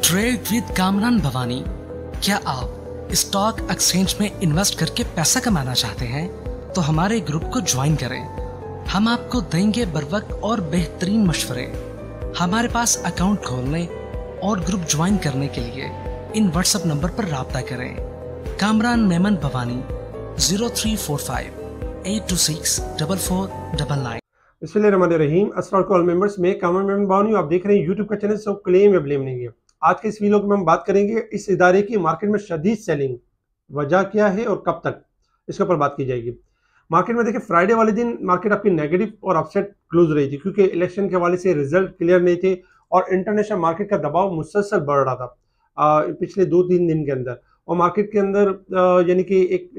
Trade with Kamran Bhavani. क्या आप stock exchange में इन्वेस्ट करके पैसा कमाना चाहते हैं तो हमारे ग्रुप को ज्वाइन करें। हम आपको देंगे बर वक्त और बेहतरीन मशवरे। हमारे पास अकाउंट खोलने और ग्रुप ज्वाइन करने के लिए इन व्हाट्सएप नंबर पर राब्ता करें। कामरान मेमन भवानी 0345 826 4499। बिस्मिल्लाहिर्रहमानिर्रहीम। अस्सलाम वालेकुम मेंबर्स, में कामरान मेमन भवानी। आप देख रहे हैं यूट्यूब का चैनल सो क्लेम या ब्लेम नहीं है। आज के इस वीडियो में हम बात करेंगे इस इदारे की मार्केट में शदीद सेलिंग, वजह क्या है और कब तक, इसके ऊपर बात की जाएगी। मार्केट में देखिए, फ्राइडे वाले दिन मार्केट आपकी नेगेटिव और अपसेट क्लोज रही थी क्योंकि इलेक्शन के हवाले से रिजल्ट क्लियर नहीं थे और इंटरनेशनल मार्केट का दबाव मुसलसल बढ़ रहा था पिछले 2-3 दिन के अंदर। और मार्केट के अंदर यानी कि एक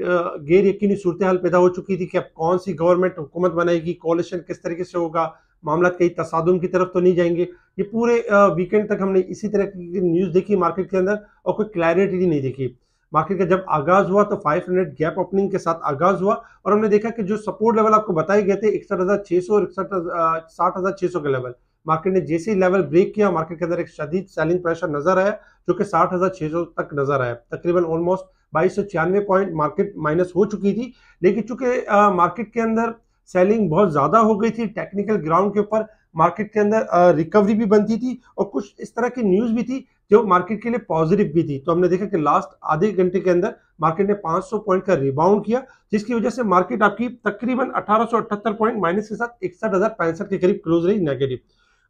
गैर यकीनी सूरत हाल पैदा हो चुकी थी कि अब कौन सी गवर्नमेंट हुकूमत बनाएगी, कोalition किस तरीके से होगा, मामला कहीं तसादुम की तरफ तो नहीं जाएंगे। ये पूरे वीकेंड तक हमने इसी तरह की न्यूज़ देखी मार्केट के अंदर और कोई क्लैरिटी नहीं देखी। मार्केट का जब आगाज हुआ तो 500 गैप ओपनिंग के साथ आगाज हुआ और हमने देखा कि जो सपोर्ट लेवल आपको बताए गए थे 61,600 और 60,600 के लेवल, मार्केट ने जैसे ही लेवल ब्रेक किया, मार्केट के अंदर एक शदीद सेलिंग प्रेशर नजर आया जो कि 60,600 तक नजर आया। तकरीबन ऑलमोस्ट 2296 पॉइंट मार्केट माइनस हो चुकी थी। लेकिन चूंकि मार्केट के अंदर सेलिंग बहुत ज्यादा हो गई थी, टेक्निकल ग्राउंड के ऊपर मार्केट के अंदर रिकवरी भी बनती थी और कुछ इस तरह की न्यूज भी थी जो मार्केट के लिए पॉजिटिव भी थी। तो हमने देखा कि लास्ट आधे घंटे के अंदर मार्केट ने 500 पॉइंट का रिबाउंड किया, जिसकी वजह से मार्केट आपकी तकरीबन 1878 पॉइंट माइनस के साथ 61,065 के करीब क्लोज रही नेगेटिव।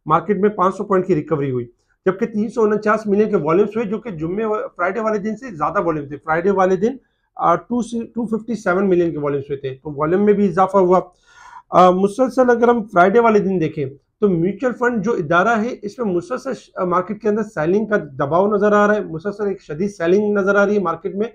मार्केट में 500 पॉइंट की रिकवरी हुई, जबकि 349 मिलियन के वॉल्यूम्स हुए जो कि जुम्मे फ्राइडे वाले दिन से ज्यादा वॉल्यूम थे। फ्राइडे वाले दिन 257 मिलियन के वॉल्यूम्स हुए थे, तो वॉल्यूम में भी इजाफा हुआ। मुसलसल अगर हम फ्राइडे वाले दिन देखें तो म्यूचुअल फंड जो इदारा है इसमें मुसलसल मार्केट के अंदर सेलिंग का दबाव नजर आ रहा है, मुसलसल एक शदीद सेलिंग नजर आ रही है मार्केट में।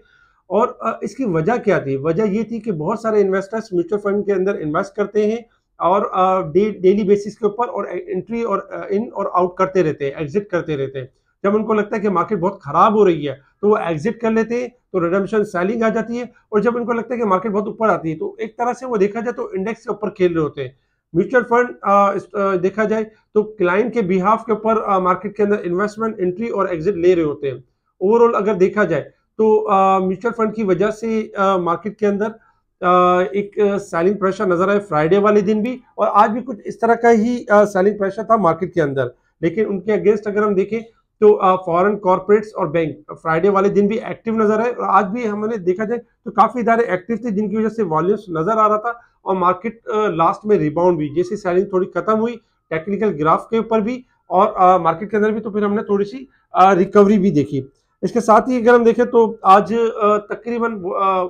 और इसकी वजह क्या थी? वजह ये थी कि बहुत सारे इन्वेस्टर्स म्यूचुअल फंड के अंदर इन्वेस्ट करते हैं और डेली बेसिस के ऊपर और एंट्री और इन और आउट करते रहते हैं, एग्जिट करते रहते हैं। जब उनको लगता है कि मार्केट बहुत खराब हो रही है तो वो एग्जिट कर लेते हैं, तो रिडम्पशन सेलिंग आ जाती है। और जब उनको लगता है कि मार्केट बहुत ऊपर आती है तो एक तरह से वो देखा जाए तो इंडेक्स के ऊपर खेल रहे होते हैं। म्यूचुअल फंड देखा जाए तो क्लाइंट के बिहाफ के ऊपर मार्केट के अंदर इन्वेस्टमेंट, एंट्री और एग्जिट ले रहे होते हैं। ओवरऑल अगर देखा जाए तो म्यूचुअल फंड की वजह से मार्केट के अंदर एक सेलिंग प्रेशर नजर आए फ्राइडे वाले दिन भी, और आज भी कुछ इस तरह का ही सेलिंग प्रेशर था मार्केट के अंदर। लेकिन उनके अगेंस्ट अगर हम देखें तो फॉरेन कॉर्पोरेट्स और बैंक फ्राइडे वाले दिन भी एक्टिव नजर आए और आज भी हमने देखा जाए तो काफी इदारे एक्टिव थे, जिनकी वजह से वॉल्यूम्स नजर आ रहा था और मार्केट लास्ट में रिबाउंड भी, जैसे सेलिंग थोड़ी खत्म हुई टेक्निकल ग्राफ के ऊपर भी और मार्केट के अंदर भी, तो फिर हमने थोड़ी सी रिकवरी भी देखी। इसके साथ ही अगर हम देखें तो आज तकरीबन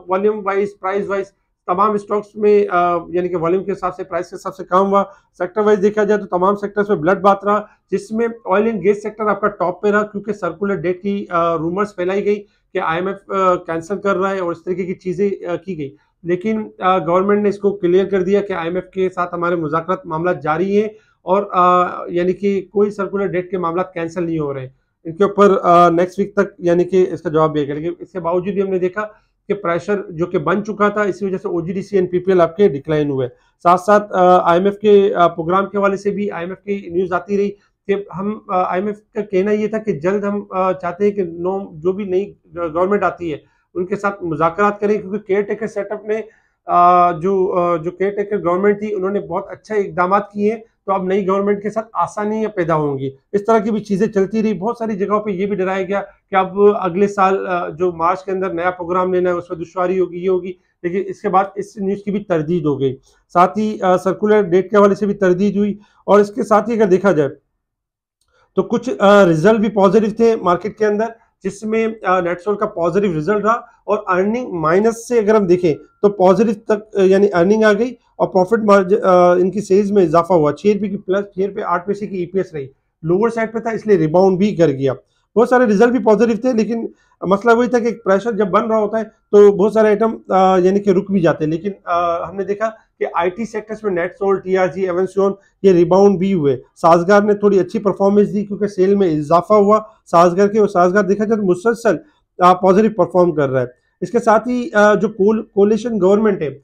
वॉल्यूम वाइज, प्राइस वाइज तमाम स्टॉक्स में यानी कि वॉल्यूम के हिसाब से, प्राइस के हिसाब से कम हुआ। सेक्टर वाइज देखा जाए तो तमाम सेक्टर्स में ब्लड बात रहा, जिसमें ऑयल एंड गैस सेक्टर आपका टॉप पे रहा क्योंकि सर्कुलर डेट की रूमर्स फैलाई गई कि IMF कैंसिल कर रहा है और इस तरीके की चीजें की गई। लेकिन गवर्नमेंट ने इसको क्लियर कर दिया कि IMF के साथ हमारे मुज़ाकरात मामला जारी है और यानी कि कोई सर्कुलर डेट के मामला कैंसिल नहीं हो रहे। इनके ऊपर नेक्स्ट वीक तक यानी कि इसका जवाब दिया गया। लेकिन इसके बावजूद भी हमने देखा कि प्रेशर जो कि बन चुका था, इसी वजह से OGDC एंड PPL आपके डिक्लाइन हुए। साथ साथ IMF के प्रोग्राम के हवाले से भी IMF की न्यूज आती रही कि हम IMF का कहना ये था कि जल्द हम चाहते हैं कि जो भी नई गवर्नमेंट आती है उनके साथ मुज़ाकरात करें, क्योंकि केयर टेकर सेटअप ने जो केयर टेकर गवर्नमेंट थी उन्होंने बहुत अच्छा इकदाम किए, तो अब नई गवर्नमेंट के साथ आसानियां पैदा होंगी। इस तरह की भी चीजें चलती रही। बहुत सारी जगहों पे ये भी डराया गया कि अब अगले साल जो मार्च के अंदर नया प्रोग्राम लेना है उसमें दुश्वारी होगी, ये होगी। लेकिन इसके बाद इस न्यूज की भी तरदीद हो गई। साथ ही सर्कुलर डेट के हवाले से भी तरदीद हुई और इसके साथ ही अगर देखा जाए तो कुछ रिजल्ट भी पॉजिटिव थे मार्केट के अंदर, जिसमें नेटसोल का पॉजिटिव रिजल्ट रहा और अर्निंग माइनस से अगर हम देखें तो पॉजिटिव तक यानी अर्निंग आ गई और प्रॉफिट मार्जिन इनकी सेल्स में इजाफा हुआ। 6 रुपये की प्लस 6 रुपये 8 पैसे की EPS रही, लोअर साइड पे था इसलिए रिबाउंड भी कर गया। बहुत सारे रिजल्ट भी पॉजिटिव थे, लेकिन मसला वही था कि प्रेशर जब बन रहा होता है तो बहुत सारे आइटम यानी कि रुक भी जाते हैं। लेकिन हमने देखा कि IT सेक्टर्स में नेटसोल, TRG, एवेंसियन ये रिबाउंड भी हुए। साजगार ने थोड़ी अच्छी परफॉर्मेंस दी क्योंकि सेल में इजाफा हुआ साजगार के, और साजगार देखा जाए तो मुसलसल पॉजिटिव परफॉर्म कर रहा है। इसके साथ ही जो कोलिशन गवर्नमेंट है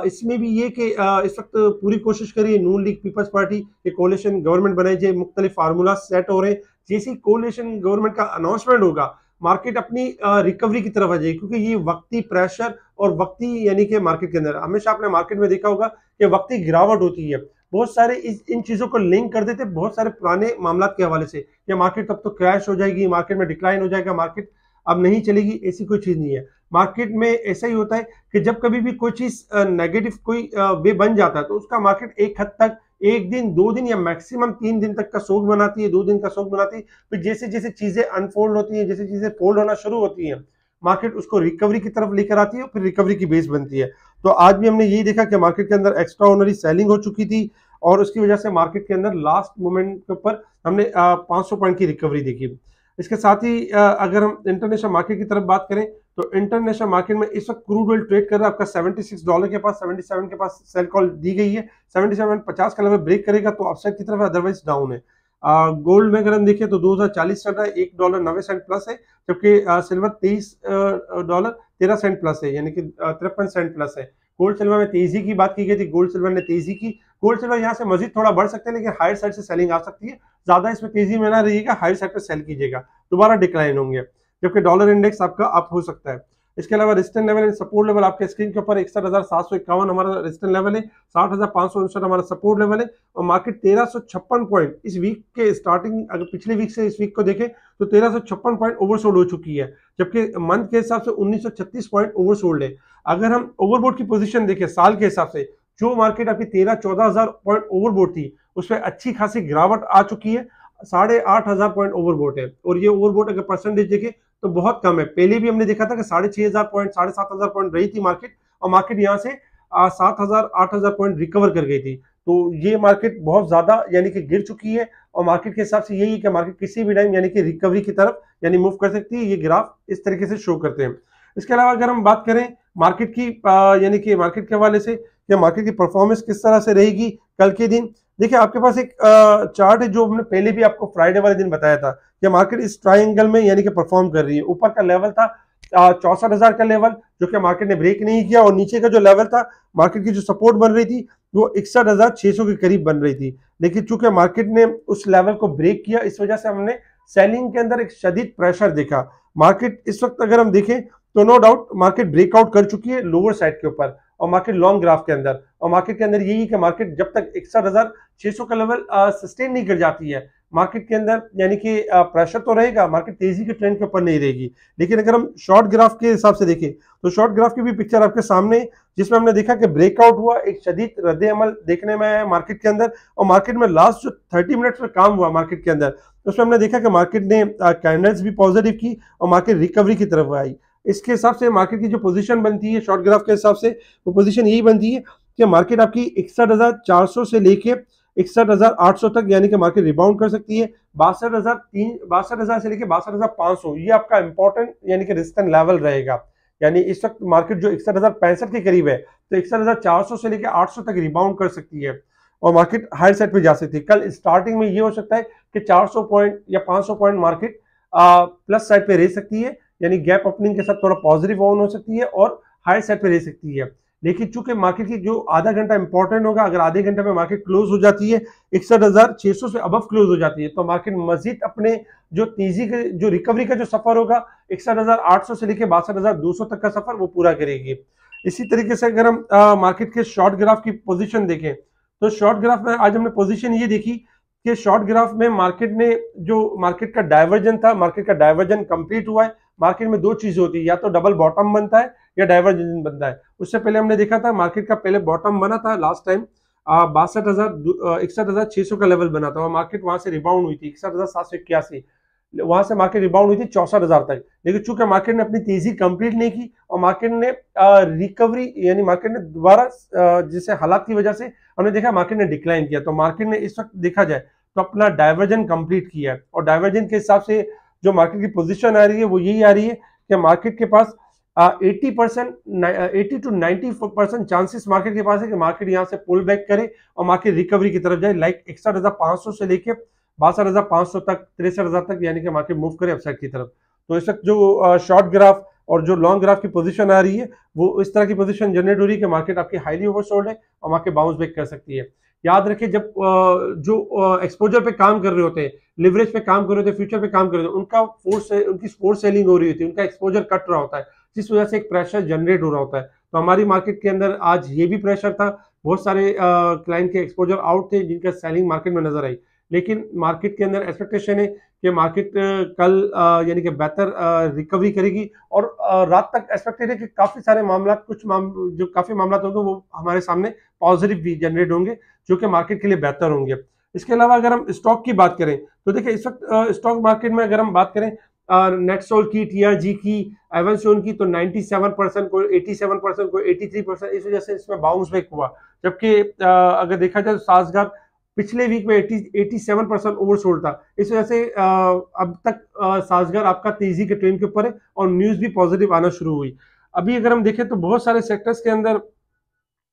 इसमें भी ये कि इस वक्त पूरी कोशिश करिए नून लीग पीपल्स पार्टी के कोलिशन गवर्नमेंट बनाई जाए। मुख्तलिफ फार्मूला सेट हो रहे हैं जैसे ही कोलिशन गवर्नमेंट का अनाउंसमेंट होगा, मार्केट अपनी रिकवरी की तरफ आ जाएगी, क्योंकि ये वक्ती प्रेशर और वक्ती यानी कि मार्केट के अंदर हमेशा आपने मार्केट में देखा होगा कि वक्ती गिरावट होती है। बहुत सारे इन चीजों को लिंक कर देते बहुत सारे पुराने मामला के हवाले से, कि मार्केट तब तो क्रैश हो जाएगी, मार्केट में डिक्लाइन हो जाएगा, मार्केट अब नहीं चलेगी। ऐसी कोई चीज नहीं है। मार्केट में ऐसा ही होता है कि जब कभी भी कोई चीज नेगेटिव कोई वे बन जाता है तो उसका मार्केट एक हद तक 1 दिन 2 दिन या मैक्सिमम 3 दिन तक का शौक बनाती है, 2 दिन का शौक बनाती है। फिर जैसे जैसे चीजें अनफोल्ड होती हैं, जैसे चीजें फोल्ड होना शुरू होती हैं, मार्केट उसको रिकवरी की तरफ लेकर आती है, फिर रिकवरी की बेस बनती है। तो आज भी हमने यही देखा कि मार्केट के अंदर एक्स्ट्रा ऑर्डिनरी सेलिंग हो चुकी थी और उसकी वजह से मार्केट के अंदर लास्ट मोमेंट के ऊपर हमने 500 पॉइंट की रिकवरी देखी। इसके साथ ही अगर हम इंटरनेशनल मार्केट की तरफ बात करें तो इंटरनेशनल मार्केट में इस वक्त क्रूड ऑयल ट्रेड कर रहा है आपका $76 के पास, 77 के पास सेल कॉल दी गई है। 77.50 का लेवल ब्रेक करेगा तो अपसाइड की तरफ, अदरवाइज डाउन है। गोल्ड में अगर हम देखें तो 2040 चल रहा है, $1.90 प्लस है, जबकि सिल्वर $23.13 प्लस है, यानी कि 53 सेंट प्लस है। गोल्ड सिल्वर में तेजी की बात की गई थी, गोल्ड सिल्वर ने तेजी की। गोल्ड सिल्वर यहाँ से मजीद थोड़ा बढ़ सकते हैं, लेकिन हायर साइड से सेलिंग आ सकती है, ज्यादा इसमें तेजी में ना रहिएगा, हायर साइड पे सेल कीजिएगा, दोबारा डिक्लाइन होंगे। जबकि डॉलर इंडेक्स आपका अप हो सकता है। इसके अलावा resistance level and support level आपके स्क्रीन के ऊपर 61,751 हमारा रेजिस्टेंस लेवल है, 60,559 हमारा सपोर्ट लेवल है, और मार्केट 1356 पॉइंट इस वीक के स्टार्टिंग, अगर पिछले वीक से इस वीक को देखें तो 1356 पॉइंट ओवरसोल्ड हो चुकी है, जबकि मंथ के हिसाब से 1936 पॉइंट ओवरसोल्ड है। अगर हम ओवरबोट की पोजीशन देखें साल के हिसाब से, जो मार्केट आपकी 13-14 पॉइंट ओवरबोट थी, उसमें अच्छी खासी गिरावट आ चुकी है, 8,500 पॉइंट ओवरबोट है। और ये ओवरबोट अगर परसेंटेज देखें तो बहुत कम है। पहले भी हमने देखा था कि 6,500 पॉइंट 7,500 पॉइंट रही थी मार्केट, और मार्केट यहाँ से 7,000-8,000 पॉइंट रिकवर कर गई थी। तो ये मार्केट बहुत ज्यादा यानी कि गिर चुकी है, और मार्केट के हिसाब से यही है कि मार्केट किसी भी टाइम यानी कि रिकवरी की तरफ यानी मूव कर सकती है। ये ग्राफ इस तरीके से शो करते हैं। इसके अलावा अगर हम बात करें मार्केट की यानी कि मार्केट के हवाले से कि मार्केट की परफॉर्मेंस किस तरह से रहेगी कल के दिन, देखिए आपके पास एक चार्ट है जो हमने पहले भी आपको फ्राइडे वाले दिन बताया था कि मार्केट इस ट्रायंगल में यानी कि परफॉर्म कर रही है। ऊपर का लेवल था 64,000 का लेवल, जो कि मार्केट ने ब्रेक नहीं किया, और नीचे का जो लेवल था मार्केट की जो सपोर्ट बन रही थी वो 61,600 के करीब बन रही थी। लेकिन चूंकि मार्केट ने उस लेवल को ब्रेक किया, इस वजह से हमने सेलिंग के अंदर एक शदीद प्रेशर देखा। मार्केट इस वक्त अगर हम देखें तो नो डाउट मार्केट ब्रेकआउट कर चुकी है लोअर साइड के ऊपर, और मार्केट लॉन्ग ग्राफ के अंदर, और मार्केट के अंदर यही कि मार्केट जब तक 61,600 का लेवल सस्टेन नहीं कर जाती है, मार्केट के अंदर यानी कि प्रेशर तो रहेगा, मार्केट तेजी के ट्रेंड के ऊपर नहीं रहेगी। लेकिन अगर हम शॉर्ट ग्राफ के हिसाब से देखें तो शॉर्ट ग्राफ की भी पिक्चर आपके सामने, जिसमें हमने देखा कि ब्रेकआउट हुआ, एक शदीद रद्द अमल देखने में आया मार्केट के अंदर, और मार्केट में लास्ट जो 30 मिनट्स में काम हुआ मार्केट के अंदर, उसमें हमने देखा कि मार्केट ने कैंडल्स भी पॉजिटिव की और मार्केट रिकवरी की तरफ आई। इसके हिसाब से मार्केट की जो पोजीशन बनती है शॉर्ट ग्राफ के हिसाब से, वो पोजीशन यही बनती है कि मार्केट आपकी 61,400 से लेके 61,800 तक यानी कि मार्केट रिबाउंड कर सकती है। 62,000 से लेके 62,500 ये आपका इंपॉर्टेंट यानी कि रेजिस्टेंस लेवल रहेगा। यानी इस वक्त मार्केट जो 61,065 के करीब है, तो 61,400 से लेके 800 तक रिबाउंड कर सकती है और मार्केट हायर साइड पे जा सकती है। कल स्टार्टिंग में ये हो सकता है कि 400 पॉइंट या 500 पॉइंट मार्केट प्लस साइड पे रह सकती है, यानी गैप ओपनिंग के साथ थोड़ा पॉजिटिव ऑन हो सकती है और हाई साइड पे रह सकती है। लेकिन चूंकि मार्केट की जो आधा घंटा इंपॉर्टेंट होगा, अगर आधे घंटे में मार्केट क्लोज हो जाती है 61,600 से अबव क्लोज हो जाती है, तो मार्केट मजीद अपने जो तेजी के जो रिकवरी का जो सफर होगा 61,800 से लेकर 62,200 तक का सफर वो पूरा करेगी। इसी तरीके से अगर हम मार्केट के शॉर्ट ग्राफ की पोजीशन देखें तो शॉर्ट ग्राफ में आज हमने पोजीशन ये देखी कि शॉर्ट ग्राफ में मार्केट ने जो मार्केट का डाइवर्जन था, मार्केट का डाइवर्जन कंप्लीट हुआ है। मार्केट में दो चीज होती है, या तो डबल बॉटम बनता है या डाइवर्जन बनता है। उससे पहले हमने देखा था मार्केट का पहले बॉटम बना था लास्ट टाइम 61,600 का लेवल बना था और मार्केट वहां से रिबाउंड हुई थी 61,781, वहां से मार्केट रिबाउंड हुई थी 64,000 तक। लेकिन चूंकि मार्केट ने अपनी तेजी कंप्लीट नहीं की और मार्केट ने रिकवरी यानी मार्केट ने दोबारा जैसे हालात की वजह से हमने देखा मार्केट ने डिक्लाइन किया, तो मार्केट ने इस वक्त देखा जाए तो अपना डाइवर्जन कंप्लीट किया है। और डाइवर्जन के हिसाब से जो मार्केट की पोजीशन आ रही है वो यही आ रही है कि मार्केट के पास 80 to 90% चांसेस मार्केट के पास है कि मार्केट यहाँ से पुल बैक करे और मार्केट रिकवरी की तरफ जाए, लाइक 61,500 से लेके 62,500 तक 63,000 तक, यानी कि मार्केट मूव करे अपसाइड की तरफ। तो इस वक्त जो शॉर्ट ग्राफ और जो लॉन्ग ग्राफ की पोजीशन आ रही है वो इस तरह की पोजीशन जनरेट हो रही है कि मार्केट आपकी हाईली ओवरसोल्ड है और मार्केट बाउंस बैक कर सकती है। याद रखिए जब जो एक्सपोजर पे काम कर रहे होते हैं, लिवरेज पे काम कर रहे होते हैं, फ्यूचर पे काम कर रहे होते हैं, उनकी फोर्स सेलिंग हो रही होती है, उनका एक्सपोजर कट रहा होता है, जिस वजह से एक प्रेशर जनरेट हो रहा होता है। तो हमारी मार्केट के अंदर आज ये भी प्रेशर था, बहुत सारे क्लाइंट के एक्सपोजर आउट थे जिनका सेलिंग मार्केट में नजर आई। लेकिन मार्केट के अंदर एक्सपेक्टेशन है कि मार्केट कल यानी कि बेहतर रिकवरी करेगी, और रात तक एक्सपेक्टेड है कि काफी सारे मामला जो काफी मामला होंगे वो हमारे सामने पॉजिटिव भी जनरेट होंगे, जो कि मार्केट के लिए बेहतर होंगे। इसके अलावा अगर हम स्टॉक की बात करें तो देखिए इस वक्त स्टॉक मार्केट में अगर हम बात करें नेटसोल की, टीआरजी की, एवनस्टोन की, तो 97%, कोई 87%, कोई 83%, इस वजह से इसमें बाउंस बैक हुआ। जबकि अगर देखा जाए तो साजगार पिछले वीक में 87% ओवरसोल्ड था। इस वजह से अब तक साजगार आपका तेजी के ट्रेंड के ऊपर है और न्यूज भी पॉजिटिव आना शुरू हुई। अभी अगर हम देखें तो बहुत सारे सेक्टर्स के अंदर,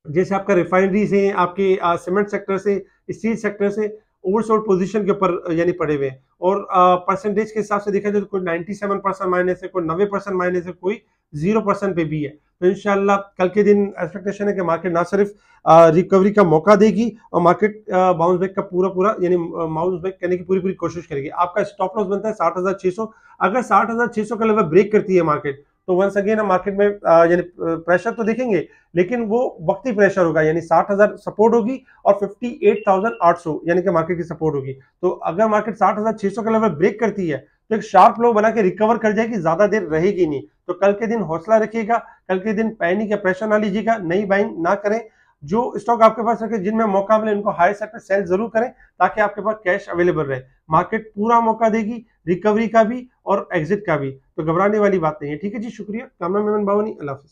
जैसे आपका रिफाइनरी से, आपके सीमेंट सेक्टर से, स्टील सेक्टर से ओवरसोल्ड पोजीशन के ऊपर यानी पड़े हुए हैं। और परसेंटेज के हिसाब से देखा जाए तो कोई 97% माइनस है, कोई 90% माइनस है, कोई 0% पे भी है। तो इंशाल्लाह कल के दिन एक्सपेक्टेशन है कि मार्केट ना सिर्फ रिकवरी का मौका देगी और मार्केट बाउंस बैक का पूरा यानी बाउंस बैक करने की पूरी कोशिश करेगी। आपका स्टॉप लॉस बनता है 60,600। अगर 60,600 का लेवल ब्रेक करती है मार्केट, तो वंस अगेन हम मार्केट में यानी प्रेशर तो देखेंगे, लेकिन वो वक्ती प्रेशर होगा, यानी 60,000 सपोर्ट होगी और 58,800 यानी कि मार्केट की सपोर्ट होगी। तो अगर मार्केट 60,600 का लेवल ब्रेक करती है तो एक शार्प लो बना के रिकवर कर जाएगी, ज्यादा देर रहेगी नहीं। तो कल के दिन हौसला रखिएगा, कल के दिन पैनिक या प्रेशर ना लीजिएगा, नई बाइंग ना करें। जो स्टॉक आपके पास रखे, जिनमें मौका मिले उनको हाई सेक्टर सेल जरूर करें, ताकि आपके पास कैश अवेलेबल रहे। मार्केट पूरा मौका देगी रिकवरी का भी और एग्जिट का भी, तो घबराने वाली बात नहीं है। ठीक है जी, शुक्रिया। कामना मेमन बावनी, अल्लाह हाफिज।